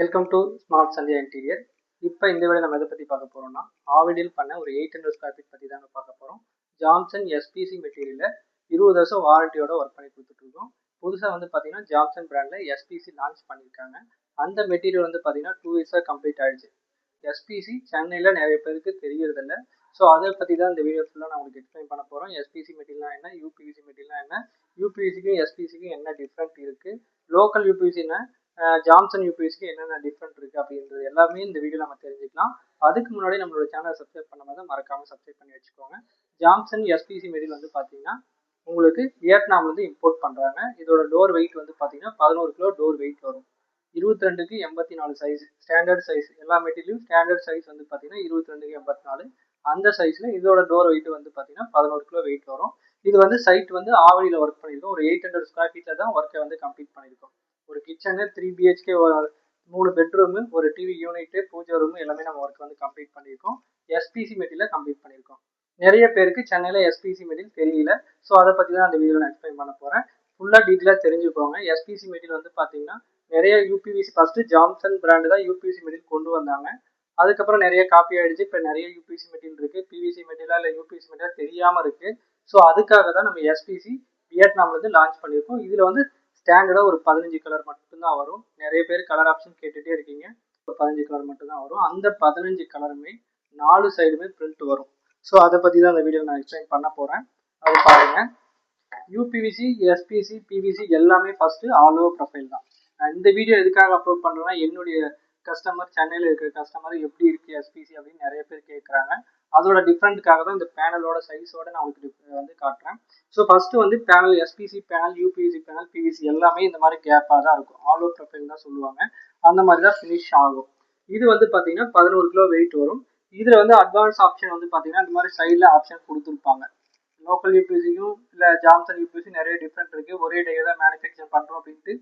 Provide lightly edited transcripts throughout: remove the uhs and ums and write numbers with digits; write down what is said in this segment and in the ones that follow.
Welcome to smart Sandhya interior. இப்போ இந்த video நம்ம எதை பற்றி பார்க்க போகிறோம்னா, ஆவிடில் பண்ண ஒரு 800 ஸ்கொயர் ஃபீட் பற்றி தாங்க பார்க்க போகிறோம். ஜான்சன் எஸ்பிசி மெட்டீரியலில் 20 வருஷம் வாரண்டியோட ஒர்க் பண்ணி கொடுத்துட்ருக்கோம். புதுசாக பார்த்தீங்கன்னா ஜான்சன் பிராண்டில் எஸ்பிசி லான்ச் பண்ணியிருக்காங்க. அந்த மெட்டீரியல் பார்த்தீங்கன்னா 2 இயர்ஸாக கம்ப்ளீட் ஆயிடுச்சு. எஸ்பிசி சென்னையில் நிறைய பேருக்கு தெரியறதில்ல. ஸோ அதை பற்றி தான் இந்த வீடியோ ஃபுல்லாக நான் உங்களுக்கு எக்ஸ்பிளைன் பண்ண போகிறோம். எஸ்பிசி மெட்டீரியல்னா என்ன, யூபிவிசி மெட்டீரியல்னா என்ன, யூபிவிசிக்கும் எஸ்பிசிக்கும் என்ன டிஃப்ரெண்ட் இருக்குது, லோக்கல் யூபிவிசின்னா ஜான்சன் யூபிஎஸ்க்கு என்னென்ன டிஃப்ரெண்ட் இருக்குது அப்படின்றது எல்லாமே இந்த வீடியோ நம்ம தெரிஞ்சுக்கலாம். அதுக்கு முன்னாடி நம்மளோட சேனலை சப்ஸ்கிரைப் பண்ணாமல் மறக்காமல் சப்ஸ்கிரைப் பண்ணி வச்சுக்கோங்க. ஜான்சன் எஸ்பிசி மெட்டீரியல் பார்த்தீங்கன்னா உங்களுக்கு வியட்நாம்லேருந்து இம்போர்ட் பண்ணுறாங்க. இதோட டோர் வெயிட் பார்த்தீங்கன்னா 11 கிலோ டோர் வெயிட் வரும். 22க்கு 84 சைஸ் ஸ்டாண்டர்ட் சைஸ். எல்லா மெட்டீரியலும் ஸ்டாண்டர்ட் சைஸ் பார்த்தீங்கன்னா 22க்கு 84. அந்த சைஸில் இதோட டோர் வெயிட் பார்த்தீங்கன்னா 11 கிலோ வெயிட் வரும். இது சைட் ஆவடியில் ஒர்க் பண்ணியிருக்கோம். ஒரு 800 ஸ்கொயர் ஃபீட்டில் தான் ஒர்க்கை கம்ப்ளீட் பண்ணியிருக்கோம். ஒரு கிச்சனு 3 BHK 3 பெட்ரூமு, ஒரு டிவி யூனிட்டு, பூஜை ரூமு எல்லாமே நம்ம ஒர்க் கம்ப்ளீட் பண்ணியிருக்கோம். எஸ்பிசி மெட்டீரியல் கம்ப்ளீட் பண்ணியிருக்கோம். நிறைய பேருக்கு சென்னையில் எஸ்பிசி மெட்டீரியல் தெரியல. ஸோ அதை பற்றி தான் அந்த வீடியோ நான் எக்ஸ்பிளைன் பண்ண போகிறேன். ஃபுல்லாக டீட்டெயிலாக தெரிஞ்சுக்கோங்க. எஸ்பிசி மெட்டீரியல் பார்த்தீங்கன்னா நிறைய யூபிவிசி ஃபஸ்ட்டு ஜான்சன் பிராண்டு தான் யூபிவிசி மெட்டீரியல் கொண்டு வந்தாங்க. அதுக்கப்புறம் நிறைய காப்பி ஆகிடுச்சு. இப்போ நிறைய யூபிவிசி மெட்டீரியல் இருக்குது. பிவிசி மெட்டீரியல் இல்லை யூபிவிசி மெட்டீரியல் தெரியாமல் இருக்குது. ஸோ அதுக்காக தான் நம்ம எஸ்பிசி வியட்நாம்லேருந்து லான்ச் பண்ணியிருக்கோம். இதில் ஸ்டாண்டர்டாக ஒரு 15 கலர் மட்டும்தான் வரும். நிறைய பேர் கலர் ஆப்ஷன் கேட்டுகிட்டே இருக்கீங்க. ஒரு 15 கலர் மட்டும்தான் வரும். அந்த 15 கலருமே 4 சைடுமே பிரிண்ட் வரும். ஸோ அதை பற்றி தான் அந்த வீடியோ நான் எக்ஸ்பிளைன் பண்ண போகிறேன். அதை பாருங்கள். யூபிவிசி, எஸ்பிசி, பிவிசி எல்லாமே ஃபஸ்ட்டு ஆல் ஓவர் ப்ரொஃபைல் தான். இந்த வீடியோ எதுக்காக அப்லோட் பண்ணுறேன்னா, என்னுடைய கஸ்டமர் சென்னையில் இருக்கிற கஸ்டமர் எப்படி இருக்குது எஸ்பிசி அப்படின்னு நிறைய பேர் கேட்குறாங்க. அதோட டிஃப்ரெண்ட்டுக்காக தான் இந்த பேனலோட சைஸோட நான் உங்களுக்கு காட்டுறேன். So first panel SPC panel, UPVC panel, PVC எல்லாமே இந்த மாதிரி கேப்பாக தான் இருக்கும். ஆல் ஓவர் ப்ரொஃபைல் தான் சொல்லுவாங்க. அந்த மாதிரி தான் ஃபினிஷ் ஆகும். இது பார்த்தீங்கன்னா 11 கிலோ வெயிட் வரும். இதில் அட்வான்ஸ் ஆப்ஷன் பார்த்தீங்கன்னா இந்த மாதிரி சைடில் ஆப்ஷன் கொடுத்துருப்பாங்க. லோக்கல் யூபிவிசிக்கும் இல்லை ஜான்சன் யூபிவிசி நிறைய டிஃப்ரெண்ட் இருக்குது. ஒரே டே தான் மேனுஃபேக்சர் பண்ணுறோம் அப்படின்ட்டு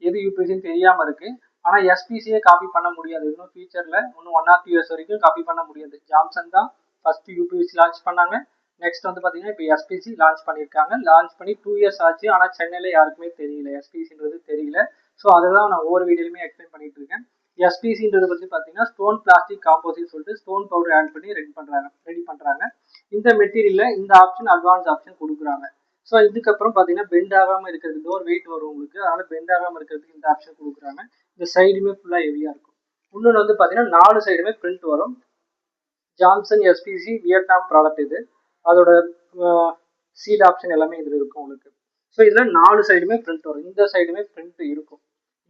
எது யூபிவிசின்னு தெரியாமல் இருக்குது. ஆனால் எஸ்பிசியே காப்பி பண்ண முடியாது. இன்னும் ஃபியூச்சரில் இன்னும் 1 or 2 years வரைக்கும் காப்பி பண்ண முடியாது. ஜான்சன் தான் ஃபஸ்ட்டு யூபிவிசி லான்ச் பண்ணாங்க. நெக்ஸ்ட் பார்த்தீங்கன்னா இப்போ எஸ்பிசி லான்ச் பண்ணியிருக்காங்க. லான்ச் பண்ணி 2 years ஆச்சு. ஆனால் சென்னையில் யாருக்குமே தெரியல, எஸ்பிசின்றது தெரியல. ஸோ அதை தான் நான் ஒவ்வொரு வீடியோலுமே எக்ஸ்பிளைன் பண்ணிட்டு இருக்கேன். எஸ்பிசின்றது பார்த்தீங்கன்னா ஸ்டோன் பிளாஸ்டிக் காம்போசிட் சொல்லிட்டு ஸ்டோன் பவுடர் ஆட் பண்ணி ரெடி பண்ணுறாங்க. இந்த மெட்டீரியலில் இந்த ஆப்ஷன் அட்வான்ஸ் ஆப்ஷன் கொடுக்குறாங்க. ஸோ இதுக்கப்புறம் பார்த்தீங்கன்னா பெண்ட் ஆகாமல் இருக்கிறது, டோர் வெயிட் வரும் உங்களுக்கு. அதனால் பெண்ட் ஆகாமல் இருக்கிறதுக்கு இந்த ஆப்ஷன் கொடுக்குறாங்க. இந்த சைடுமே ஃபுல்லாக ஹெவியாக இருக்கும். இன்னொன்று பார்த்தீங்கன்னா 4 சைடுமே பிரிண்ட் வரும். ஜான்சன் எஸ்பிசி வியட்நாம் ப்ராடக்ட் இது. அதோட சீல் ஆப்ஷன் எல்லாமே இதில் இருக்கும் உங்களுக்கு. ஸோ இதில் 4 சைடுமே பிரிண்ட் வரும். இந்த சைடுமே பிரிண்ட் இருக்கும்.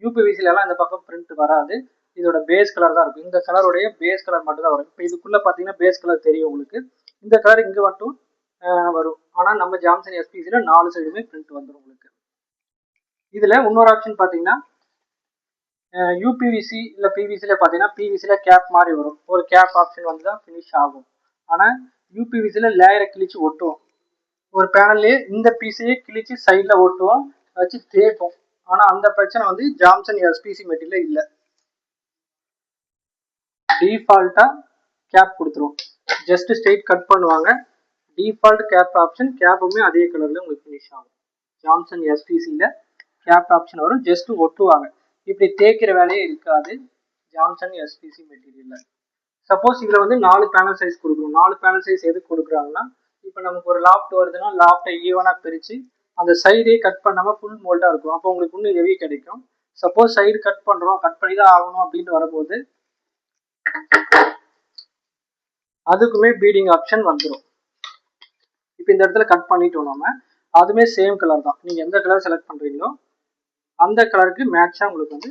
யூபிவிசிலலாம் இந்த பக்கம் பிரிண்ட் வராது. இதோட பேஸ் கலர் தான் இருக்கும். இந்த கலருடைய பேஸ் கலர் மட்டும் தான் வரும். இப்போ இதுக்குள்ளே பார்த்தீங்கன்னா பேஸ் கலர் தெரியும் உங்களுக்கு. இந்த கலர் இங்கே மட்டும் வரும். ஆனால் நம்ம ஜான்சன் எஸ்பிசியில் 4 சைடுமே பிரிண்ட் வந்துடும் உங்களுக்கு. இதில் இன்னொரு ஆப்ஷன் பார்த்தீங்கன்னா யூபிவிசி இல்லை பிவிசியில் பார்த்தீங்கன்னா பிவிசியில் கேப் மாதிரி வரும். ஒரு கேப் ஆப்ஷன் தான் ஃபினிஷ் ஆகும். ஆனால் யூபிவிசியில் லேயரை கிழிச்சு ஒட்டுவோம். ஒரு பேனல்லே இந்த பீஸையே கிழிச்சு சைடில் ஒட்டுவோம், வச்சு தேய்ப்போம். ஆனால் அந்த பிரச்சனை ஜான்சன் எஸ்பிசி மெட்டீரியல் இல்லை. டிஃபால்ட்டாக கேப் கொடுத்துருவோம். ஜஸ்ட் ஸ்ட்ரெயிட் கட் பண்ணுவாங்க. டிஃபால்ட் கேப் ஆப்ஷன், கேப்புமே அதே கலரில் உங்களுக்கு ஃபினிஷ் ஆகும். ஜான்சன் எஸ்பிசியில் கேப் ஆப்ஷன் வரும். ஜஸ்ட் ஒட்டுவாங்க. இப்படி தேய்க்கிற வேலையே இருக்காது ஜான்சன் எஸ்பிசி மெட்டீரியலில். சப்போஸ் இதில் 4 பேனல் சைஸ் கொடுக்குறோம். 4 பேனல் சைஸ் எதுக்கு கொடுக்குறாங்கன்னா, இப்போ நமக்கு ஒரு லாஃப்ட் வருதுன்னா லாஃப்டை ஈவனாக பிரித்து அந்த சைடே கட் பண்ணாமல் ஃபுல் மோல்டாக இருக்கும். அப்போ உங்களுக்கு இன்னும் ஹெவி கிடைக்கும். சப்போஸ் சைடு கட் பண்ணுறோம், கட் பண்ணி தான் ஆகணும் அப்படின்ட்டு வரும்போது அதுக்குமே பீடிங் ஆப்ஷன் வந்துடும். இப்போ இந்த இடத்துல கட் பண்ணிட்டோம் நம்ம, அதுவுமே சேம் கலர் தான். நீங்கள் எந்த கலர் செலக்ட் பண்ணுறீங்களோ அந்த கலருக்கு மேட்சாக உங்களுக்கு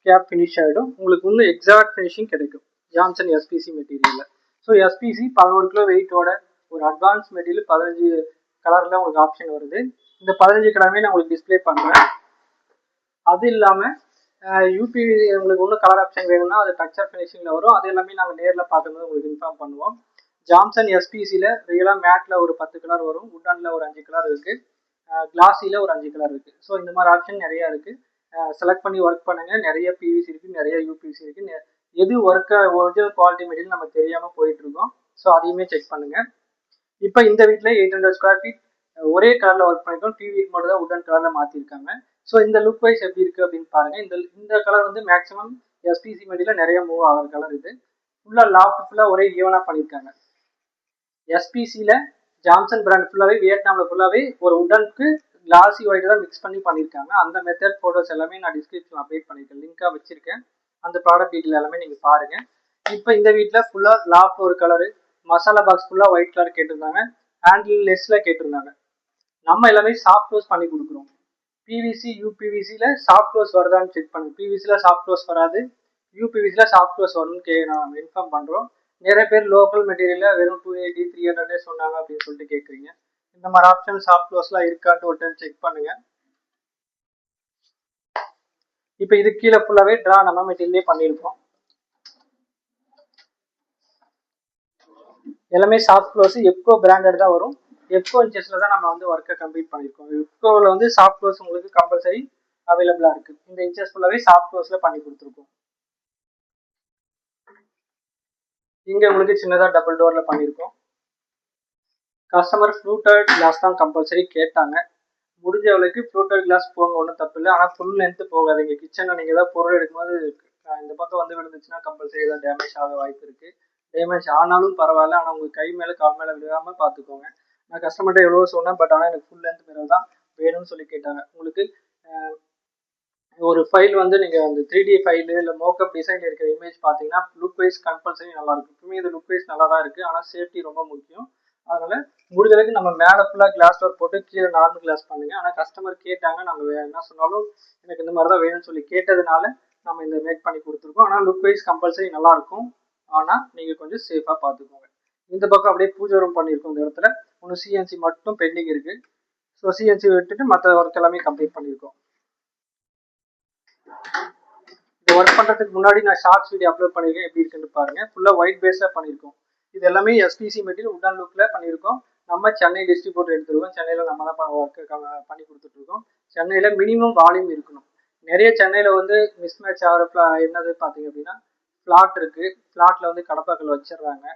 கேப் ஃபினிஷ் ஆகிடும். உங்களுக்கு இன்னும் எக்ஸாக்ட் ஃபினிஷிங் கிடைக்கும் ஜான்சன் எஸ்பிசி மெட்டீரியலில். ஸோ எஸ்பிசி 11 கிலோ வெயிட்டோட ஒரு அட்வான்ஸ் மெட்டீரியல் 15 கலரில் உங்களுக்கு ஆப்ஷன் வருது. இந்த 15 கலருமே நான் உங்களுக்கு டிஸ்பிளே பண்ணுறேன். அது இல்லாமல் யூபிவி உங்களுக்கு இன்னும் கலர் ஆப்ஷன் வேணும்னா அது டச்சர் ஃபினிஷிங்கில் வரும். அது எல்லாமே நாங்கள் நேரில் பார்க்கும்போது உங்களுக்கு இன்ஃபார்ம் பண்ணுவோம். ஜான்சன் எஸ்பிசியில் ரியலாக மேட்டில் ஒரு 10 கலர் வரும். உட்டனில் ஒரு 5 கலர் இருக்குது. கிளாஸியில் ஒரு 5 கலர் இருக்குது. ஸோ இந்த மாதிரி ஆப்ஷன் நிறையா இருக்குது. செலக்ட் பண்ணி ஒர்க் பண்ணுங்கள். நிறைய பிவிசி இருக்குது, நிறைய யூபிவிசி இருக்குது. எது ஒரிஜினல் குவாலிட்டி மெட்டீரியல் நம்ம தெரியாமல் போயிட்டுருக்கோம். ஸோ அதையுமே செக் பண்ணுங்கள். இப்போ இந்த வீட்டில் 800 ஸ்கொயர் ஃபீட் ஒரே கலரில் ஒர்க் பண்ணிட்டோம். டிவி மட்டும் தான் உட்டன் கலரில் மாற்றிருக்காங்க. ஸோ இந்த லுக் வைஸ் எப்படி இருக்குது அப்படின்னு பாருங்கள். இந்த கலர் வந்து மேக்ஸிமம் எஸ்பிசி மெட்டீரியல் நிறைய மூவ் ஆகிற கலர். இது ஃபுல்லாக லாஃப்ட் ஃபுல்லாக ஒரே ஈவனாக பண்ணியிருக்காங்க. எஸ்பிசியில் ஜான்சன் பிராண்ட் ஃபுல்லாகவே வியட்நாமில் ஃபுல்லாகவே ஒரு உடனுக்கு கிளாசி ஒயிட் தான் மிக்ஸ் பண்ணி பண்ணியிருக்காங்க. அந்த மெத்தட் ஃபோட்டோஸ் எல்லாமே நான் டிஸ்கிரிப்ஷன் அப்டேட் பண்ணியிருக்கேன், லிங்காக வச்சிருக்கேன். அந்த ப்ராடக்ட் டீட்டெயில் எல்லாமே நீங்கள் பாருங்கள். இப்போ இந்த வீட்டில் ஃபுல்லாக லாஃப்ட் ஒரு கலரு, மசாலா பாக்ஸ் ஃபுல்லாக ஒயிட் கலர் கேட்டிருந்தாங்க, ஹேண்டில் லெஸ்ஸில் கேட்டிருந்தாங்க. நம்ம எல்லாமே சாஃப்ட் க்ளோஸ் பண்ணி கொடுக்குறோம். பிவிசி யூபிவிசியில் சாஃப்ட் க்ளோஸ் வருதான்னு செக் பண்ணுங்க. பிவிசியில் சாஃப்ட் க்ளோஸ் வராது, யூபிவிசியில் சாஃப்ட் க்ளோஸ் வரும்னு நான் இன்ஃபார்ம் பண்ணுறோம். நிறைய பேர் லோக்கல் மெட்டீரியலில் வெறும் 280 300 சொன்னாங்க அப்படின்னு சொல்லிட்டு கேட்குறீங்க. இந்த மாதிரி ஆப்ஷன் சாஃப்ட் க்ளோஸ்லாம் இருக்கான்ட்டு ஒரு டைம் செக் பண்ணுங்க. இப்போ இது கீழே ஃபுல்லாகவே ட்ரா நம்ம மெட்டீரியலே பண்ணியிருக்கோம். எல்லாமே சாஃப்ட் க்ளோஸ் எப்கோ பிராண்டட் தான் வரும். எப்கோ இன்ச்சஸில் தான் நம்ம வந்து ஒர்க்கை கம்ப்ளீட் பண்ணியிருக்கோம். எப்கோவில் வந்து சாஃப்ட் க்ளோஸ் உங்களுக்கு கம்பல்சரி அவைலபிளாக இருக்குது. இந்த இன்ச்சஸ் ஃபுல்லாகவே சாஃப்ட் க்ளோஸில் பண்ணி கொடுத்துருக்கோம். இங்கே உங்களுக்கு சின்னதாக டபுள் டோரில் பண்ணியிருக்கோம். கஸ்டமர் ஃப்ளூட்டட் கிளாஸ் தான் கம்பல்சரி கேட்டாங்க. முடிஞ்ச அளவுக்கு ஃப்ளூட்டட் கிளாஸ் போங்க, ஒன்றும் தப்பு இல்லை. ஆனால் ஃபுல் லென்த்து போகாதீங்க. கிச்சனில் நீங்கள் ஏதாவது பொருள் எடுக்கும்போது இந்த பக்கம் வந்து விழுந்துச்சுன்னா கம்பல்சரி ஏதாவது டேமேஜ் ஆக வாய்ப்பு இருக்குது. டேமேஜ் ஆனாலும் பரவாயில்ல, ஆனால் உங்கள் கை மேலே கால் மேலே விடாமல் பார்த்துக்கோங்க. நான் கஸ்டமர்கிட்ட எவ்வளோ சொன்னேன், பட் ஆனால் எனக்கு ஃபுல் லென்த் மிரர் தான் வேணும்னு சொல்லி கேட்டாங்க. உங்களுக்கு ஒரு ஃபைல் வந்து நீங்கள் அந்த 3D ஃபைலு இல்லை மோக்கப் டிசைன் இருக்கிற இமேஜ் பார்த்தீங்கன்னா லுக் வைஸ் கம்பல்சரி நல்லாயிருக்கும். இப்பவுமே இது லுக் வைஸ் நல்லா தான் இருக்குது, ஆனால் சேஃப்டி ரொம்ப முக்கியம். அதனால் முடிஞ்ச அளவுக்கு நம்ம மேலே ஃபுல்லாக கிளாஸ் டோர் போட்டு கீழே நார்மல் கிளாஸ் பண்ணுங்கள். ஆனால் கஸ்டமர் கேட்டாங்க, நம்ம என்ன சொன்னாலும் எனக்கு இந்த மாதிரி தான் வேணும்னு சொல்லி கேட்டதுனால நம்ம இந்த மேக் பண்ணி கொடுத்துருக்கோம். ஆனால் லுக் வைஸ் கம்பல்சரி நல்லாயிருக்கும், ஆனால் நீங்கள் கொஞ்சம் சேஃபாக பார்த்துக்கோங்க. இந்த பக்கம் அப்படியே பூஜை ரூம் பண்ணியிருக்கோம். இந்த இடத்துல ஒன்று சிஎன்சி மட்டும் பெண்டிங் இருக்குது. ஸோ சிஎன்சி விட்டுட்டு மற்ற ஒர்க் எல்லாமே கம்ப்ளீட் பண்ணியிருக்கோம். இந்த ஒர்க் பண்ணுறதுக்கு முன்னாடி நான் ஷார்ட்ஸ் வீடியோ அப்லோட் பண்ணியிருக்கேன், எப்படி இருக்குன்னு பாருங்கள். ஃபுல்லாக ஒயிட் பேஸில் பண்ணியிருக்கோம். இது எல்லாமே எஸ்பிசி மெட்டீரியல் உடன் லுக்கில் பண்ணியிருக்கோம். நம்ம சென்னை டிஸ்ட்ரிபியூட்டர் எடுத்துருக்கோம். சென்னையில் நம்ம தான் ஒர்க்கு பண்ணி கொடுத்துட்ருக்கோம். சென்னையில் மினிமம் வால்யூம் இருக்கணும். நிறைய சென்னையில் வந்து மிஸ்மேட்ச் ஆகிற என்னது பார்த்தீங்க அப்படின்னா ஃப்ளாட் இருக்குது. ஃப்ளாட்டில் வந்து கடப்பாக்கள் வச்சிடுறாங்க.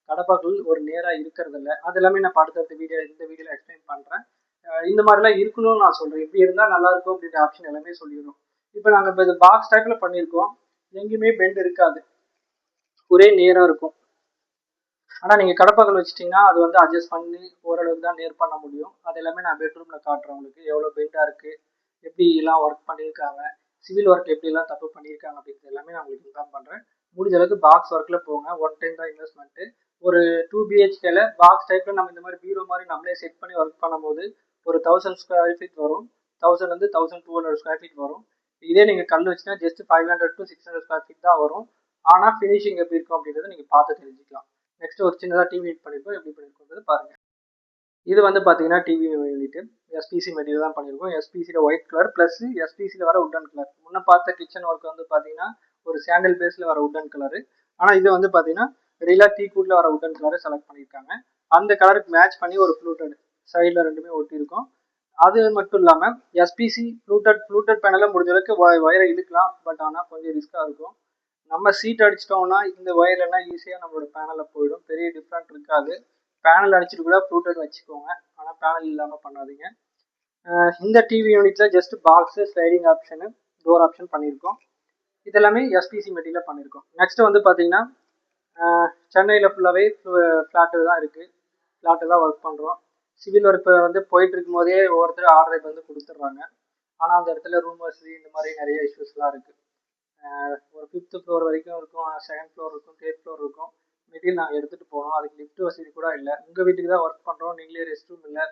கடப்பாக்கள் ஒரு நேராக இருக்கிறதில்ல. அது எல்லாமே நான் அடுத்தடுத்த இந்த வீடியோவில் எக்ஸ்பிளைன் பண்ணுறேன். இந்த மாதிரிலாம் இருக்கணும்னு நான் சொல்கிறேன். இப்படி இருந்தால் நல்லாயிருக்கும் அப்படின்ற ஆப்ஷன் எல்லாமே சொல்லிடணும். இப்போ நாங்கள் இப்போ இது பாக்ஸ் டைப்பில் பண்ணியிருக்கோம். எங்கேயுமே பெண்ட் இருக்காது, ஒரே நேராக இருக்கும். ஆனால் நீங்கள் கடப்பாக்கள் வச்சிட்டிங்கன்னா அது வந்து அட்ஜஸ்ட் பண்ணி ஓரளவுக்கு தான் நேர் பண்ண முடியும். அது எல்லாமே நான் பெட்ரூமில் காட்டுறேன் உங்களுக்கு. எவ்வளோ பெயிண்டாக இருக்குது, எப்படிலாம் ஒர்க் பண்ணியிருக்காங்க, சிவில் ஒர்க் எப்படிலாம் தப்பு பண்ணியிருக்காங்க அப்படிங்கிறது எல்லாமே நான் உங்களுக்கு இன்ஃபார்ம் பண்ணுறேன். முடிஞ்ச அளவுக்கு பாக்ஸ் ஒர்க்கில் போங்க. 1 டைம் தான் இன்வெஸ்ட்மெண்ட்டு. ஒரு 2 BHKல பாக்ஸ் டைப்பில் நம்ம இந்த மாதிரி பீரோ மாதிரி நம்மளே செட் பண்ணி ஒர்க் பண்ணும்போது ஒரு 1000 ஸ்கொயர் ஃபீட் வரும். 1000 வந்து 1200 ஸ்கொயர் ஃபீட் வரும். இதே நீங்கள் கல் வச்சுன்னா ஜஸ்ட் 500 to 600 ஸ்கொயர் ஃபீட் தான் வரும். ஆனால் ஃபினிஷிங் எப்படி இருக்கும் அப்படின்றத நீங்கள் பார்த்து தெரிஞ்சுக்கலாம். நெக்ஸ்ட் ஒரு சின்னதாக டிவி யூனிட் பண்ணியிருக்கோம். எப்படி பண்ணியிருக்கோன்றது பாருங்கள். இது வந்து பார்த்தீங்கன்னா டிவி யூனிட்டு எஸ்பிசி மெட்டீரியல் தான் பண்ணியிருக்கோம். எஸ்பிசியில் ஒயிட் கலர் ப்ளஸ் எஸ்பிசியில் வர உட்டன் கலர். முன்ன பார்த்த கிச்சன் ஒர்க் வந்து பார்த்தீங்கன்னா ஒரு சாண்டல் பேஸில் வர உட்டன் கலரு. ஆனால் இது வந்து பார்த்தீங்கன்னா ரியலாக டீக்கூட்டில் வர உட்டன் கலரை செலக்ட் பண்ணியிருக்காங்க. அந்த கலருக்கு மேட்ச் பண்ணி ஒரு ஃப்ளூட்டட் சைடில் ரெண்டுமே ஒட்டியிருக்கோம். அது மட்டும் இல்லாமல் எஸ்பிசி ஃப்ளூட்டட் பேனலில் முடிஞ்ச அளவுக்கு ஒயரை இழுக்கலாம், பட் ஆனால் கொஞ்சம் ரிஸ்க்காக இருக்கும். நம்ம சீட் அடிச்சிட்டோம்னா இந்த ஒயர்லாம் ஈஸியாக நம்மளோட பேனலில் போயிடும். பெரிய டிஃப்ரெண்ட் இருக்காது. பேனல் அடிச்சுட்டு கூட ஃப்ளூட்டட் வச்சுக்கோங்க, ஆனால் பேனல் இல்லாமல் பண்ணாதீங்க. இந்த டிவி யூனிட்டில் just box, sliding option, door option பண்ணியிருக்கோம். இதெல்லாமே எஸ்பிசி மெட்டீரியல் பண்ணியிருக்கோம். நெக்ஸ்ட் வந்து பார்த்தீங்கன்னா சென்னையில் ஃபுல்லாகவே ஃப்ளாட்டு தான் இருக்குது. ஃப்ளாட்டு தான் ஒர்க் பண்ணுறோம். சிவில் ஒர்க் வந்து போயிட்டு இருக்கும் போதே ஒவ்வொருத்தர் ஆர்டர் வந்து கொடுத்துட்றாங்க. ஆனால் அந்த இடத்துல ரூம் வசதி இந்த மாதிரி நிறைய இஷ்யூஸ்லாம் இருக்குது. ஒரு 5th ஃப்ளோர் வரைக்கும் இருக்கும், 2nd ஃப்ளோர் இருக்கும், 3rd ஃப்ளோர் இருக்கும். மெட்டீரியல் நாங்கள் எடுத்துகிட்டு போகணும். அதுக்கு லிஃப்ட் வசதி கூட இல்லை. உங்கள் வீட்டுக்கு தான் ஒர்க் பண்ணுறோம், நீங்களே ரெஸ்ட் ரூம் இல்லை,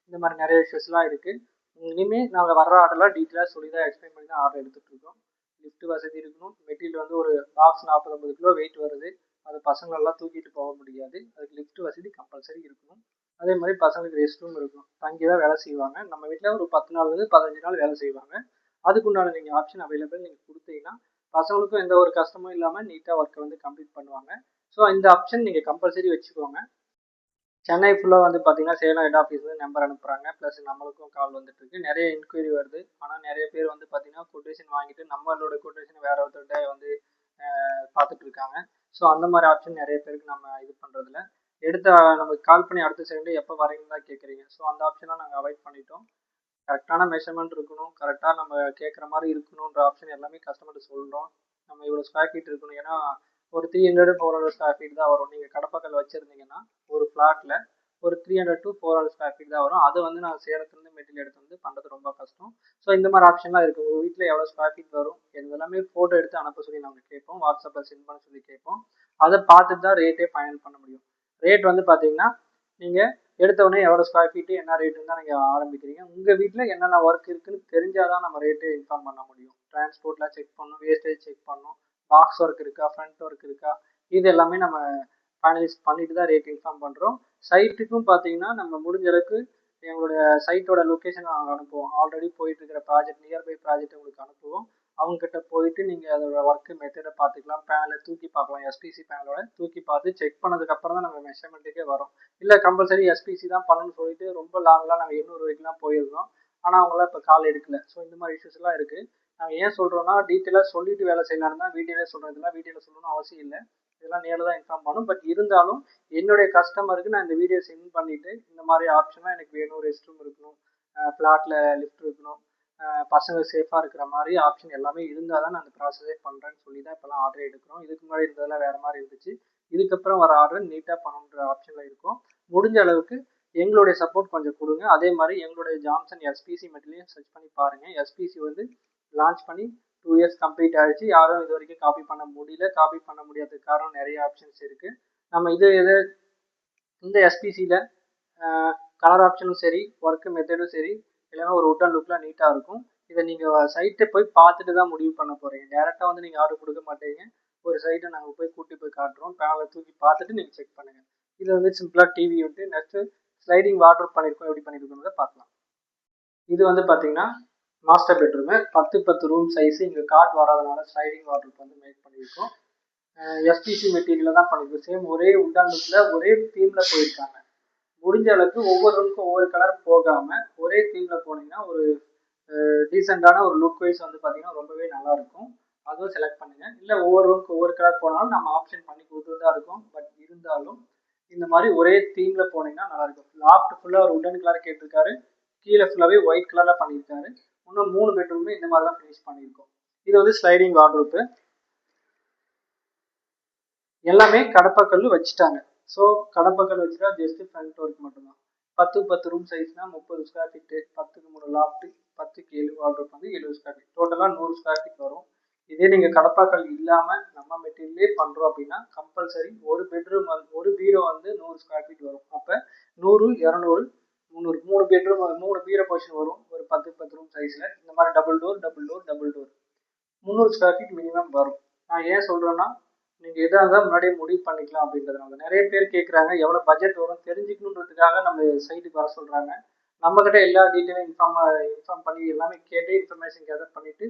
இந்த மாதிரி நிறைய இஷ்யூஸ்லாம் இருக்குது. இனிமேல் நாங்கள் வர்ற ஆர்டர்லாம் டீட்டெயிலாக சொல்லி தான் எக்ஸ்பிளைன் பண்ணி தான் ஆர்டர் எடுத்துகிட்ருக்கோம். லிஃப்ட் வசதி இருக்கணும். மெட்டீரியல் வந்து ஒரு பாக்ஸ் 40-50 கிலோ வெயிட் வருது. அது பசங்களெல்லாம் தூக்கிட்டு போக முடியாது. அதுக்கு லிஃப்ட் வசதி கம்பல்சரி இருக்கணும். அதே மாதிரி பசங்களுக்கு ரெஸ்ட் ரூம் இருக்கணும். தங்கி தான் வேலை செய்வாங்க. நம்ம வீட்டில் ஒரு 10 நாள்லேருந்து 15 நாள் வேலை செய்வாங்க. அதுக்குண்டான நீங்கள் ஆப்ஷன் அவைலபிள் நீங்கள் கொடுத்தீங்கன்னா பசங்களுக்கும் எந்த ஒரு கஷ்டமும் இல்லாமல் நீட்டாக ஒர்க்கை வந்து கம்ப்ளீட் பண்ணுவாங்க. ஸோ இந்த ஆப்ஷன் நீங்கள் கம்பல்சரி வச்சுக்கோங்க. சென்னை ஃபுல்லாக வந்து பார்த்தீங்கன்னா சேலம் ஹெட் ஆஃபீஸ் வந்து நம்பர் அனுப்புகிறாங்க. ப்ளஸ் நம்மளுக்கும் கால் வந்துட்டுருக்கு. நிறைய என்கொயரி வருது. ஆனால் நிறைய பேர் வந்து பார்த்தீங்கன்னா கொட்டேஷன் வாங்கிட்டு நம்மளோட கொட்டேஷன் வேற ஒருத்தர்கிட்ட வந்து பார்த்துட்டு இருக்காங்க. ஸோ அந்த மாதிரி ஆப்ஷன் நிறைய பேருக்கு நம்ம இது பண்ணுறதில்ல. நமக்கு கால் பண்ணி அடுத்த செகண்டு எப்போ வரீங்கன்னு தான் கேட்குறீங்க. ஸோ அந்த ஆப்ஷனாக நாங்கள் அவாய்ட் பண்ணிட்டோம். கரெக்டான மெஷர்மெண்ட் இருக்கணும், கரெக்டாக நம்ம கேட்குற மாதிரி இருக்கணுன்ற ஆப்ஷன் எல்லாமே கஸ்டமர்கிட்ட சொல்கிறோம். நம்ம இவ்வளோ ஸ்கொயர் ஃபீட் இருக்கணும், ஏன்னா ஒரு 300-400 ஸ்கொயர் ஃபீட் தான் வரும். நீங்கள் கடப்பாக்கல் வச்சுருந்தீங்கன்னா ஒரு ஃப்ளாட்டில் ஒரு 300-400 ஸ்கொயர் ஃபீட் தான் வரும். அது வந்து நான் சேலத்துலேருந்து மெட்டீரியல் எடுத்து வந்து பண்ணுறது ரொம்ப கஷ்டம். ஸோ இந்த மாதிரி ஆப்ஷன்லாம் இருக்குது. உங்கள் வீட்டில் எவ்வளோ ஸ்கொயர் ஃபீட் வரும் இது எல்லாமே ஃபோட்டோ எடுத்து அனுப்ப சொல்லி நாங்கள் கேட்போம், வாட்ஸ்அப்பில் சென்ட் பண்ண சொல்லி கேட்போம். அதை பார்த்துட்டு தான் ரேட்டே ஃபைனல் பண்ண முடியும். ரேட் வந்து பார்த்தீங்கன்னா நீங்கள் எடுத்தவொடனே எவ்வளோ ஸ்கொயர் ஃபீட்டு என்ன ரேட்டுன்னு தான் நீங்கள் ஆரம்பிக்கிறீங்க. உங்கள் வீட்டில் என்னென்ன ஒர்க் இருக்குன்னு தெரிஞ்சால் தான் நம்ம ரேட்டே இன்ஃபார்ம் பண்ண முடியும். டிரான்ஸ்போர்ட்லாம் செக் பண்ணணும், வேஸ்டேஜ் செக் பண்ணணும், பாக்ஸ் ஒர்க் இருக்கா, ஃப்ரண்ட் ஒர்க் இருக்கா, இது எல்லாமே நம்ம ஃபைனலைஸ் பண்ணிட்டு தான் ரேட் இன்ஃபார்ம் பண்ணுறோம். சைட்டுக்கும் பார்த்தீங்கன்னா நம்ம முடிஞ்ச அளவுக்கு எங்களுடைய சைட்டோட லொக்கேஷன் நாங்கள் அனுப்புவோம். ஆல்ரெடி போயிட்டு இருக்கிற ப்ராஜெக்ட், நியர்பை ப்ராஜெக்ட் உங்களுக்கு அனுப்புவோம். அவங்ககிட்ட போயிட்டு நீங்கள் அதோட ஒர்க்கு மெத்தடை பார்த்துக்கலாம், பேனலை தூக்கி பார்க்கலாம். எஸ்பிசி பேனலோட தூக்கி பார்த்து செக் பண்ணதுக்கப்புறம் தான் நம்ம மெஷர்மெண்ட்டுக்கே வரும். இல்லை கம்பல்சரி எஸ்பிசி தான் பண்ணணும்னு சொல்லிட்டு ரொம்ப லாங்லாம் நாங்கள் 800 வரைக்கும்லாம் போயிருந்தோம். ஆனால் அவங்களாம் இப்போ கால் எடுக்கல. ஸோ இந்த மாதிரி இஷ்யூஸ்லாம் இருக்குது. நாங்கள் ஏன் சொல்கிறோன்னா டீட்டெயிலாக சொல்லிட்டு வேலை செய்யலான்னு தான் வீடியோவில் சொல்கிறோம். இதெல்லாம் வீடியோவில் சொல்லணும்னு அவசியம் இல்லை, இதெல்லாம் நேரில் தான் இன்ஃபார்ம் பண்ணும். பட் இருந்தாலும் என்னுடைய கஸ்டமருக்கு நான் இந்த வீடியோ சென்ட் பண்ணிவிட்டு இந்த மாதிரி ஆப்ஷன்லாம் எனக்கு வேணும், ரெஸ்ட் ரூம் இருக்கணும், ஃப்ளாட்டில் லிஃப்ட் இருக்கணும், பசங்க சேஃபாக இருக்கிற மாதிரி ஆப்ஷன் எல்லாமே இருந்தால் தான் நான் அந்த ப்ராசஸே பண்ணுறேன்னு சொல்லி தான் இப்போலாம் ஆர்டர் எடுக்கிறோம். இதுக்கு முன்னாடி இருந்ததெல்லாம் வேறு மாதிரி இருந்துச்சு. இதுக்கப்புறம் வர ஆர்டர் நீட்டாக பண்ணுன்ற ஆப்ஷனில் இருக்கும். முடிஞ்ச அளவுக்கு எங்களுடைய சப்போர்ட் கொஞ்சம் கொடுங்க. அதே மாதிரி எங்களுடைய ஜாம்சன் எஸ்பிசி மெட்டீரியல் சர்ச் பண்ணி பாருங்கள். எஸ்பிசி வந்து லான்ச் பண்ணி 2 இயர்ஸ் கம்ப்ளீட் ஆகிடுச்சு. யாரும் இது வரைக்கும் காப்பி பண்ண முடியல. காப்பி பண்ண முடியாததுக்கு காரணம் நிறைய ஆப்ஷன்ஸ் இருக்குது. நம்ம இந்த எஸ்பிசியில் கலர் ஆப்ஷனும் சரி, ஒர்க்கு மெத்தடும் சரி, எல்லாமே ஒரு உட் அண்ட் லுக்கில் நீட்டாக இருக்கும். இதை நீங்கள் சைட்டை போய் பார்த்துட்டு தான் முடிவு பண்ண போகிறீங்க. டேரெக்டாக வந்து நீங்கள் ஆர்டர் கொடுக்க மாட்டீங்க. ஒரு சைட்டை நாங்கள் போய் கூட்டி போய் காட்டுறோம். பேனலை தூக்கி பார்த்துட்டு நீங்கள் செக் பண்ணுங்கள். இது வந்து சிம்பிளாக டிவி வந்து நெக்ஸ்ட்டு ஸ்லைடிங் வார்ட்ரோப் பண்ணியிருக்கோம். எப்படி பண்ணியிருக்கோன்றதை பார்க்கலாம். இது வந்து பார்த்தீங்கன்னா master bedroom, 10x10 room size. இங்கே காட் வராதனால ஸ்லைடிங் வார்ட்ரோப் வந்து மேக் பண்ணியிருக்கோம். எஸ்பிசி மெட்டீரியலில் தான் பண்ணியிருக்கோம். சேம் ஒரே உட் அண்ட் லுக்கில் ஒரே தீமில் போயிருக்காங்க. முடிஞ்ச அளவுக்கு ஒவ்வொரு ரூமுக்கும் ஒவ்வொரு கலர் போகாமல் ஒரே தீமில் போனீங்கன்னா ஒரு டீசெண்டான ஒரு லுக் வைஸ் வந்து பார்த்தீங்கன்னா ரொம்பவே நல்லாயிருக்கும். அதுவும் செலக்ட் பண்ணுங்கள். இல்லை ஒவ்வொரு ரூமுக்கு ஒவ்வொரு கலர் போனாலும் நம்ம ஆப்ஷன் பண்ணி கொடுத்துட்டு தான் இருக்கும். பட் இருந்தாலும் இந்த மாதிரி ஒரே தீமில் போனீங்கன்னா நல்லாயிருக்கும். லாஃப்ட் ஃபுல்லாக ஒரு உடன் கலர் கேட்டிருக்காரு, கீழே ஃபுல்லாகவே ஒயிட் கலரில் பண்ணியிருக்காரு. இன்னும் 3 பெட்ரூமே இந்த மாதிரி தான் ஃபினிஷ் பண்ணியிருக்கோம். இது வந்து ஸ்லைடிங் வார்ட்ரோப்பு. எல்லாமே கடப்பாக்கல் வச்சுட்டாங்க. ஸோ கடப்பாக்கல் வச்சுட்டா ஜஸ்ட் ஃப்ரண்ட் ஒர்க் மட்டும்தான். 10x10 ரூம் சைஸ்னா 30 ஸ்கொயர் ஃபீட்டு, 10க்கு 3 லாஃப்ட்டு, 10க்கு 7 வார்ட்ரோப் வந்து 70 ஸ்கொயர் ஃபீட், டோட்டலாக 100 ஸ்கொயர் ஃபீட் வரும். இதே நீங்கள் கடப்பாக்கல் இல்லாமல் நம்ம மெட்டீரியலே பண்ணுறோம் அப்படின்னா கம்பல்சரி ஒரு பெட்ரூம் வந்து ஒரு பீரோ வந்து 100 ஸ்கொயர் ஃபீட் வரும். அப்போ 100, 200, 300, 3 பெட்ரூம் 3 பீரோ பொசிஷன் வரும் ஒரு 10x10 ரூம் சைஸில். இந்த மாதிரி double door 300 square feet minimum வரும். நான் ஏன் சொல்கிறேன்னா நீங்கள் எதாக இருந்தால் முன்னாடியே முடிவு பண்ணிக்கலாம் அப்படின்றதுனால. நிறைய பேர் கேட்குறாங்க எவ்வளோ பட்ஜெட் வரும் தெரிஞ்சுக்கணுன்றதுக்காக நம்ம சைட்டுக்கு வர சொல்கிறாங்க. நம்மக்கிட்ட எல்லா டீட்டெயிலும் இன்ஃபார்ம் பண்ணி எல்லாமே கேட்டு இன்ஃபர்மேஷன் கேதர் பண்ணிவிட்டு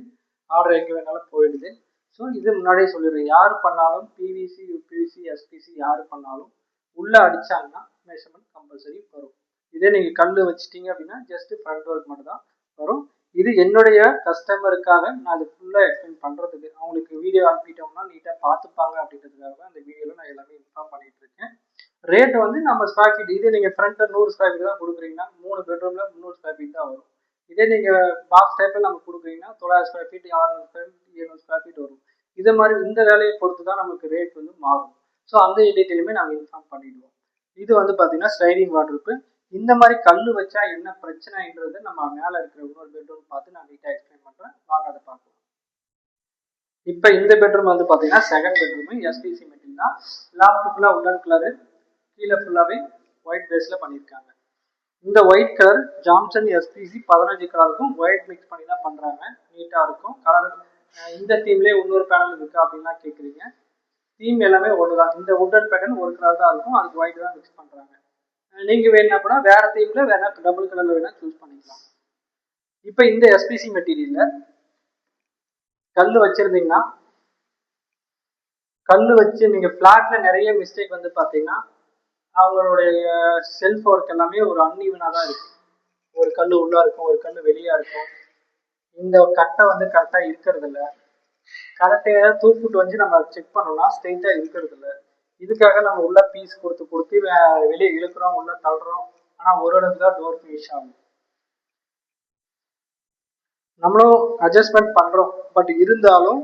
ஆர்டர் எங்கே வேணாலும் போயிடுது. ஸோ இது முன்னாடியே சொல்லிடுறேன். யார் பண்ணாலும் பிவிசி, யூபிவிசி, எஸ்பிசி யார் பண்ணாலும் உள்ளே அடித்தாங்கன்னா மெஷர்மெண்ட் கம்பல்சரி வரும். இதே நீங்கள் கல் வச்சுட்டீங்க அப்படின்னா ஜஸ்ட்டு ஃப்ரண்ட் ஒர்க் மட்டும் தான் வரும். இது என்னுடைய கஸ்டமருக்காக நான் அது ஃபுல்லாக எக்ஸ்பிளைன் பண்ணுறதுக்கு, அவங்களுக்கு வீடியோ அனுப்பிட்டோம்னா நீட்டாக பார்த்துப்பாங்க அப்படின்றதுக்காக தான் அந்த வீடியோவில் நான் எல்லாமே இன்ஃபார்ம் பண்ணிட்டு இருக்கேன். ரேட் வந்து நம்ம ஸ்கொயர் ஃபீட், இதே நீங்கள் ஃப்ரண்ட்டில் 100 ஸ்கொயர் ஃபீட் தான் கொடுக்குறீங்கன்னா 3 பெட்ரூமில் 300 ஸ்கொயர் ஃபீட் தான் வரும். இதே நீங்கள் பாக்ஸ் டைப்பில் நம்ம கொடுக்குறீங்கன்னா 900 square feet, 600 square feet, 700 square feet வரும். இதே மாதிரி இந்த வேலையை பொறுத்து தான் நமக்கு ரேட் வந்து மாறும். ஸோ அந்த டீட்டெயிலுமே நாங்கள் இன்ஃபார்ம் பண்ணிடுவோம். இது வந்து பார்த்தீங்கன்னா ஸ்லைடிங் வார்ட்ரோப்பு. இந்த மாதிரி கல் வச்சா என்ன பிரச்சனைன்றது நம்ம மேலே இருக்கிற இன்னொரு பெட்ரூம் பார்த்து நான் நீட்டாக எக்ஸ்பிளைன் பண்ணுறேன். வாங்க அதை பார்க்கலாம். இப்போ இந்த பெட்ரூம் வந்து பார்த்தீங்கன்னா செகண்ட் பெட்ரூமு எஸ்பிசி மெட்டீரியல் தான். லாஃப்ட் ஃபுல்லாக உடன் கலரு, கீழே ஃபுல்லாகவே ஒயிட் பேஸில் பண்ணியிருக்காங்க. இந்த ஒயிட் கலர் ஜாம்சன் எஸ்பிசி 15 கலருக்கும் ஒயிட் மிக்ஸ் பண்ணி தான் பண்ணுறாங்க. நீட்டாக இருக்கும் கலர். இந்த தீம்லேயே இன்னொரு பேனல் இருக்கா அப்படின்லாம் கேட்குறீங்க. தீம் எல்லாமே ஒன்று தான். இந்த உடன் பேட்டர்ன் ஒரு கலர் தான் இருக்கும், அதுக்கு ஒயிட் தான் மிக்ஸ் பண்ணுறாங்க. நீங்கள் வேணும்னா கூட வேறு தீமில் வேணா டபுள் கலரில் வேணால் சூஸ் பண்ணிக்கலாம். இப்போ இந்த எஸ்பிசி மெட்டீரியலில் கல் வச்சுருந்தீங்கன்னா, கல் வச்சு நீங்கள் ஃப்ளாட்டில் நிறைய மிஸ்டேக் வந்து பார்த்தீங்கன்னா அவங்களுடைய செல்ஃப் ஒர்க் எல்லாமே ஒரு அன்ஈவனாக தான் இருக்கும். ஒரு கல் உள்ளே இருக்கும், ஒரு கல் வெளியாக இருக்கும். இந்த கட்டை வந்து கரெக்டாக இருக்கிறது இல்லை. கரெக்டாக தூக்கிட்டு வந்து நம்ம செக் பண்ணோம்னா ஸ்ட்ரெயிட்டாக இருக்கிறது இல்லை. இதுக்காக நம்ம உள்ள பீஸ் கொடுத்து வெளியே இழுக்கிறோம், உள்ள தள்ளுறோம். ஆனால் ஒரு இடத்துல தான் டோர் ஃபினிஷ் ஆகும். நம்மளும் அட்ஜஸ்ட்மெண்ட் பண்ணுறோம். பட் இருந்தாலும்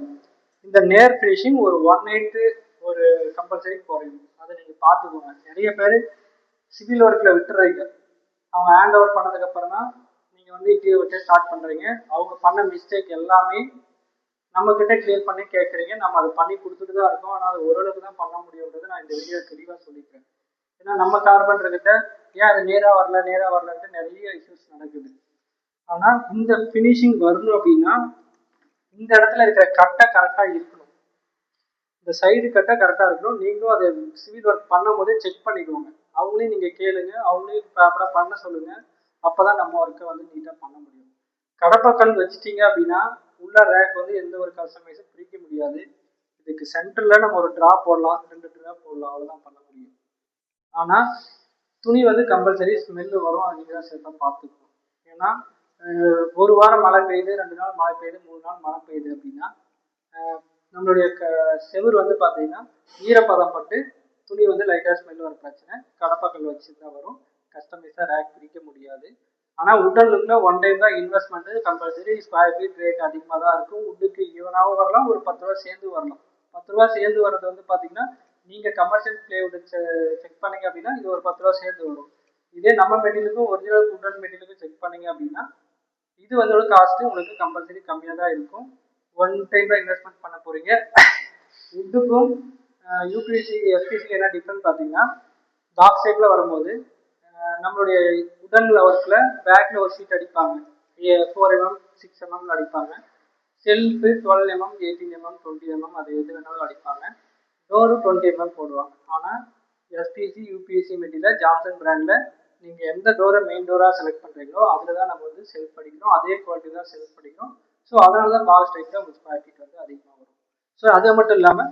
இந்த நேர் ஃபினிஷிங் ஒரு 1/8 ஒரு கம்பல்சரி குறையும். அதை நீங்கள் பார்த்துக்கோங்க. நிறைய பேர் சிவில் ஒர்க்கில் விட்டுறீங்க. அவங்க ஹேண்ட் ஓவர் பண்ணதுக்கப்புறம் தான் நீங்கள் வந்து இன்டீரியர் ஒர்க்கே ஸ்டார்ட் பண்ணுறீங்க. அவங்க பண்ண மிஸ்டேக் எல்லாமே நம்மக்கிட்ட கிளியர் பண்ணி கேட்குறீங்க. நம்ம அதை பண்ணி கொடுத்துட்டு தான் இருக்கோம். ஆனால் அது ஓரளவுக்கு தான் பண்ண முடியுன்றது நான் இந்த வீடியோ தெளிவாக சொல்லிக்கிறேன். ஏன்னா நம்ம கார்பெண்டர்கிட்ட ஏன் அது நேராக வரலன்ட்டு நிறைய இஷ்யூஸ் நடக்குது. ஆனால் இந்த ஃபினிஷிங் வரணும் அப்படின்னா இந்த இடத்துல இருக்கிற கட்டை கரெக்டாக இருக்கணும். இந்த சைடு கட்டை கரெக்டாக இருக்கணும். நீங்களும் அதை சிவில் ஒர்க் பண்ணும் போதே செக் பண்ணிக்கோங்க. அவங்களையும் நீங்கள் கேளுங்க, அவங்களையும் ப்ராப்பராக பண்ண சொல்லுங்கள். அப்போ தான் நம்ம ஒர்க்கை வந்து நீட்டாக பண்ண முடியும். கடப்பக்கல் வச்சுட்டீங்க அப்படின்னா உள்ள ரேக் வந்து எந்த ஒரு கஸ்டமைஸும் பிரிக்க முடியாது. இதுக்கு சென்டரில் நம்ம ஒரு ட்ரா போடலாம், 2 ட்ரா போடலாம், அவ்வளோதான் பண்ண முடியும். ஆனால் துணி வந்து கம்பல்சரி ஸ்மெல்லு வரும். அது நீங்கள் தான் சேர்த்தா பார்த்துக்கணும். ஏன்னா ஒரு வாரம் மழை பெய்யுது, 2 நாள் மழை பெய்யுது, 3 நாள் மழை பெய்யுது அப்படின்னா நம்மளுடைய செவுரு வந்து பார்த்தீங்கன்னா ஈரப்பதம் பட்டு துணி வந்து லைட்டாக ஸ்மெல் வர பிரச்சனை கடப்பாக்கல் வச்சு தான் வரும். கஸ்டமைஸாக ரேக் பிரிக்க முடியாது. ஆனால் உட்டன் லுக்கில் 1 டைம் தான் investment. Compulsory square feet rate அதிகமாக தான் இருக்கும். உட்டுக்கு ஈவனாகவும் வரலாம், ஒரு 10 ரூபா சேர்ந்து வரலாம். 10 ரூபா சேர்ந்து வர்றது வந்து பார்த்தீங்கன்னா நீங்கள் கமர்ஷியல் பிளேவுட் செக் பண்ணீங்க அப்படின்னா இது ஒரு 10 ரூபா சேர்ந்து வரும். இதே நம்ம மெட்டீரியலுக்கும் ஒரிஜினல் உட்டன் மெட்டீரியலுக்கும் செக் பண்ணீங்க அப்படின்னா இது வந்து காஸ்ட்டு உங்களுக்கு கம்பல்சரி கம்மியாக தான் இருக்கும். 1 டைம் தான் இன்வெஸ்ட்மெண்ட் பண்ண போகிறீங்க. இதுக்கும் யூபிஎஸ்சி எஸ்பிசி என்ன டிஃப்ரெண்ட் பார்த்தீங்கன்னா பாக்ஸ் ஷேப்பில் வரும்போது நம்மளுடைய உடன் ஒர்க்கில் பேக்கில் ஒரு ஷீட் அடிப்பாங்க. 4 mm 6 mm அடிப்பாங்க. செல்ஃபு 12 mm 18 mm 20 mm அது எது வேணாலும் அடிப்பாங்க. டோரு 20 mm போடுவாங்க. ஆனால் எஸ்பிசி யூபிஎஸ்சி மெட்டீரியல் ஜான்சன் பிராண்டில் நீங்கள் எந்த டோரை மெயின் டோராக செலக்ட் பண்ணுறீங்களோ அதில் தான் நம்ம வந்து செலக்ட் பண்ணிக்கிறோம். அதே குவாலிட்டி தான் செலக்ட் பண்ணிக்கிறோம். ஸோ அதனால தான் பாக்ஸ் டைப்பில் உங்களுக்கு ஸ்கொயர் ஃபீட் வந்து அதிகமாக வரும். ஸோ அது மட்டும் இல்லாமல்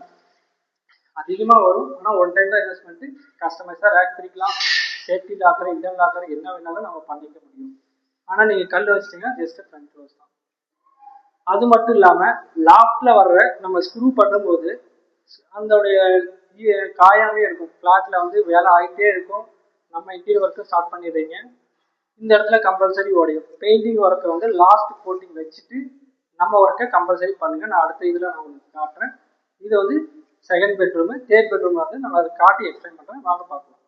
அதிகமாக வரும். ஆனால் 1 டைம் தான் இன்வெஸ்ட்மெண்ட்டு. கஸ்டமைஸாக ரேக் பிரிக்கலாம், சேஃப்டி லாக்கர், இன்டர்னல் லாக்கர் என்ன வேணாலும் நம்ம பண்ணிக்க முடியும். ஆனால் நீங்கள் கல் வச்சிட்டிங்கன்னா ஜஸ்ட் ஃப்ரண்ட் க்ளோஸ் தான். அது மட்டும் இல்லாமல் லாஃப்டில் வர்ற நம்ம ஸ்க்ரூ பண்ணும்போது அதோடைய காயாமே இருக்கும். ஃப்ளாட்டில் வந்து வேலை ஆகிட்டே இருக்கும். நம்ம இன்டீரியர் ஒர்க்கு ஸ்டார்ட் பண்ணிடுறீங்க. இந்த இடத்துல கம்பல்சரி உடையும். பெயிண்டிங் ஒர்க்கை வந்து லாஸ்ட் கோட்டிங் வச்சுட்டு நம்ம ஒர்க்கை கம்பல்சரி பண்ணுங்கள். நான் அடுத்த இதில் நான் உங்களுக்கு காட்டுறேன். இது வந்து செகண்ட் பெட்ரூமு. தேர்ட் பெட்ரூம் வந்து நம்ம அதை காட்டி எக்ஸ்பிளைன் பண்ணுறேன், வாங்க பார்க்கலாம்.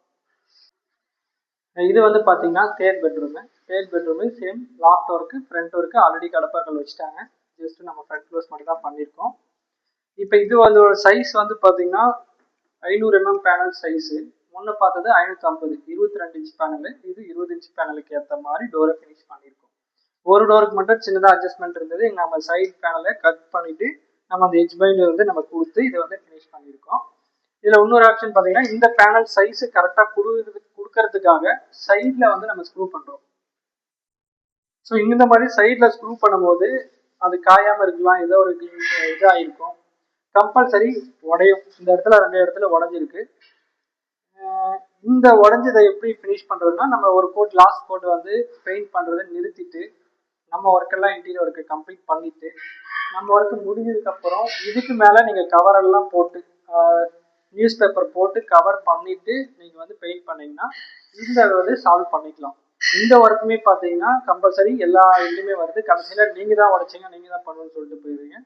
இது வந்து பார்த்தீங்கன்னா third bedroom same loft work, front work already கடப்பாக்கல் வச்சுட்டாங்க. ஜஸ்ட் நம்ம ஃப்ரண்ட் க்ளோஸ் மட்டும் தான் பண்ணியிருக்கோம். இப்போ இது வந்து ஒரு சைஸ் வந்து பார்த்தீங்கன்னா 500 mm பேனல் சைஸு. முன்ன பார்த்தது 550, 22 இன்ச் பேனலு. இது 20 இன்ச் பேனலுக்கு ஏற்ற மாதிரி டோரை ஃபினிஷ் பண்ணியிருக்கோம். ஒரு டோருக்கு மட்டும் சின்னதாக அட்ஜஸ்ட்மெண்ட் இருந்தது. நம்ம சைட் பேனலை கட் பண்ணிவிட்டு நம்ம அந்த எட்ஜ் பைண்ட் வந்து நம்ம கொடுத்து இதை வந்து ஃபினிஷ் பண்ணியிருக்கோம். இதில் இன்னொரு ஆப்ஷன் பார்த்தீங்கன்னா இந்த பேனல் சைஸு கரெக்டாக கொடுக்கறதுக்காக சைடில் வந்து நம்ம ஸ்க்ரூ பண்ணுறோம். ஸோ இந்த மாதிரி சைடில் ஸ்க்ரூ பண்ணும்போது அது காயாமல் இருக்கலாம், ஏதோ ஒரு இதாக இருக்கும். கம்பல்சரி உடையும். இந்த இடத்துல 2 இடத்துல உடஞ்சிருக்கு. இந்த உடஞ்சதை எப்படி ஃபினிஷ் பண்ணுறதுன்னா நம்ம ஒரு கோட் லாஸ்ட் கோட் வந்து பெயிண்ட் பண்ணுறதை நிறுத்திட்டு நம்ம ஒர்க்கெல்லாம் இன்டீரியர் ஒர்க்கை கம்ப்ளீட் பண்ணிவிட்டு நம்ம ஒர்க்கு முடிஞ்சதுக்கப்புறம் இதுக்கு மேலே நீங்கள் கவரெல்லாம் போட்டு நியூஸ் பேப்பர் போட்டு கவர் பண்ணிவிட்டு நீங்கள் வந்து பெயிண்ட் பண்ணிங்கன்னா இந்த வந்து சால்வ் பண்ணிக்கலாம். இந்த ஒர்க்குமே பார்த்தீங்கன்னா கம்பல்சரி எல்லா இதுலையுமே வருது. கடைசியில் நீங்கள் தான் உடைச்சிங்க, நீங்கள் தான் பண்ணணும்னு சொல்லிட்டு போயிடுவீங்க.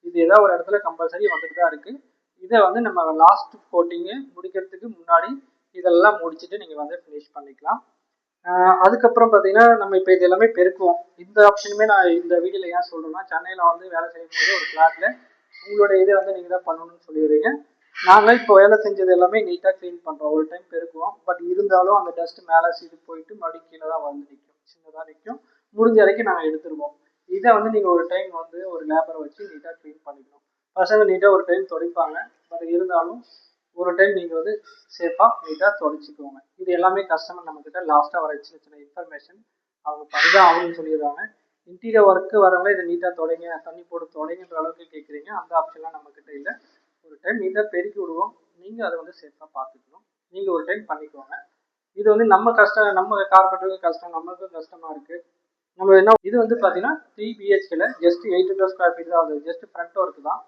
இது ஏதாவது ஒரு இடத்துல கம்பல்சரி வந்துட்டு தான் இருக்குது. இதை வந்து நம்ம லாஸ்ட் கோட்டிங்கு முடிக்கிறதுக்கு முன்னாடி இதெல்லாம் முடிச்சுட்டு நீங்கள் வந்து ஃபினிஷ் பண்ணிக்கலாம். அதுக்கப்புறம் பார்த்தீங்கன்னா நம்ம இப்போ இது எல்லாமே பெருக்குவோம். இந்த ஆப்ஷனுமே நான் இந்த வீடியோவில் ஏன் சொல்கிறேன்னா சென்னையில் வந்து வேலை செய்யும் போது ஒரு ஃப்ளாட்டில் உங்களோட இதை வந்து நீங்கள் தான் பண்ணணும்னு சொல்லிடுறீங்க. நாங்கள் இப்போ வேலை செஞ்சது எல்லாமே நீட்டாக க்ளீன் பண்ணுறோம். ஒரு டைம் பெருக்குவோம். பட் இருந்தாலும் அந்த டஸ்ட் மேலே சீட்டு போயிட்டு மறுபடியும் கீழே தான் வந்து நிற்கும், சின்னதாக நிற்கும். முடிஞ்ச வரைக்கும் நாங்கள் எடுத்துருவோம். இதை வந்து நீங்கள் ஒரு டைம் வந்து ஒரு லேபரை வச்சு நீட்டாக க்ளீன் பண்ணிக்கணும். பசங்க நீட்டாக ஒரு டைம் துடைப்பாங்க. பட் இருந்தாலும் ஒரு டைம் நீங்கள் வந்து சேஃபாக நீட்டாக துடைச்சிக்கோங்க. இது எல்லாமே கஸ்டமர் நம்மக்கிட்ட லாஸ்ட்டாக வர சின்ன சின்ன இன்ஃபர்மேஷன் அவங்க பண்ணிதான் ஆகணும்னு சொல்லிடுறாங்க. இன்டீரியர் ஒர்க்கு வரவங்க இதை நீட்டாக தொடங்க, தண்ணி போட்டு தொடங்குன்ற அளவுக்கு கேட்குறீங்க. அந்த ஆப்ஷன்லாம் நம்மக்கிட்ட இல்லை. ஒரு டைம் நீட்டாக பெருக்கி விடுவோம். நீங்கள் அதை வந்து சேஃபாக பார்த்துக்கணும். நீங்கள் ஒரு டைம் பண்ணிக்கோங்க. இது வந்து நம்ம கார்பெண்டருக்கு கஷ்டம், நம்மளுக்கும் கஷ்டமாக இருக்குது. நம்ம என்ன இது வந்து பார்த்தீங்கன்னா 3 BHKல ஜஸ்ட் 800 ஸ்கொயர் ஃபீட் தான் ஆகுது. ஜஸ்ட் ஃப்ரண்ட் ஒர்க்கு தான்.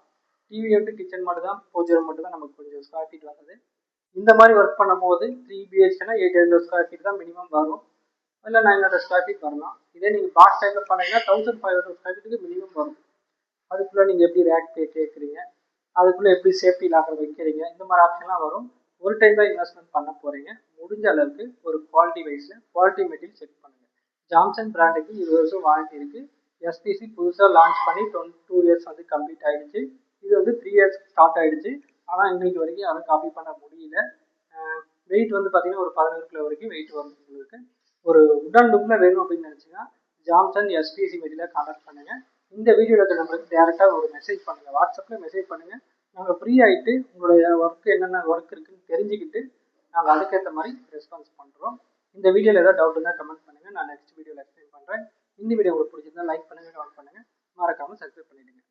டிவி வந்து கிச்சன் மட்டும் தான், பூஜை மட்டும் தான் நமக்கு கொஞ்சம் ஸ்கொயர் ஃபீட் வந்தது. இந்த மாதிரி ஒர்க் பண்ணும்போது 3 BHKனா 800 ஸ்கொயர் ஃபீட் தான் மினிமம் வரும். இல்லை 900 ஸ்கொயர் ஃபீட் வரலாம். இதே நீங்கள் பாக்ஸ் டைப்பில் பண்ணீங்கன்னா 1500 ஸ்கொயர் ஃபீட்டுக்கு மினிமம் வரும். அதுக்குள்ளே நீங்கள் எப்படி ரேக் பே கேட்குறீங்க, அதுக்குள்ளே எப்படி சேஃப்டி லாக்கர் வைக்கிறீங்க, இந்த மாதிரி ஆப்ஷன்லாம் வரும். ஒரு டைம் தான் இன்வெஸ்ட்மெண்ட் பண்ண போகிறீங்க. முடிஞ்ச அளவுக்கு ஒரு குவாலிட்டி வைஸில் குவாலிட்டி மெட்டீரியல் செக் பண்ணுங்கள். ஜான்சன் பிராண்டுக்கு 20 வருஷம் வாரண்டி இருக்குது. எஸ்பிசி புதுசாக லான்ச் பண்ணி 2 இயர்ஸ் வந்து கம்ப்ளீட் ஆகிடுச்சு. இது வந்து 3 இயர்ஸ் ஸ்டார்ட் ஆகிடுச்சு. ஆனால் இன்னைக்கு வரைக்கும் யாரும் காப்பி பண்ண முடியல. வெயிட் வந்து பார்த்தீங்கன்னா ஒரு 11 கிலோ வரைக்கும் வெயிட் வரும். உங்களுக்கு ஒரு உடன் லுக்கில் வேணும் அப்படின்னு நினச்சிங்கன்னா ஜான்சன் எஸ்பிசி மெட்டீரியலை கான்டாக்ட் பண்ணுங்கள். இந்த வீடியோவில் நம்மளுக்கு டேரெக்டாக ஒரு மெசேஜ் பண்ணுங்கள், வாட்ஸ்அப்பில் மெசேஜ் பண்ணுங்கள். நாங்கள் ஃப்ரீ ஆகிட்டு உங்களுடைய ஒர்க் என்னென்ன ஒர்க் இருக்குன்னு தெரிஞ்சுக்கிட்டு நாங்கள் அதுக்கேற்ற மாதிரி ரெஸ்பான்ஸ் பண்ணுறோம். இந்த வீடியோவில் ஏதாவது டவுட் இருந்தால் கமெண்ட் பண்ணுங்கள், நான் நெக்ஸ்ட் வீடியோவில் எக்ஸ்பிளைன் பண்ணுறேன். இந்த வீடியோ உங்களுக்கு பிடிச்சிருந்தா லைக் பண்ணுங்கள், கமெண்ட் பண்ணுங்கள், மறக்காமல் சப்ஸ்கிரைப் பண்ணிவிடுங்க.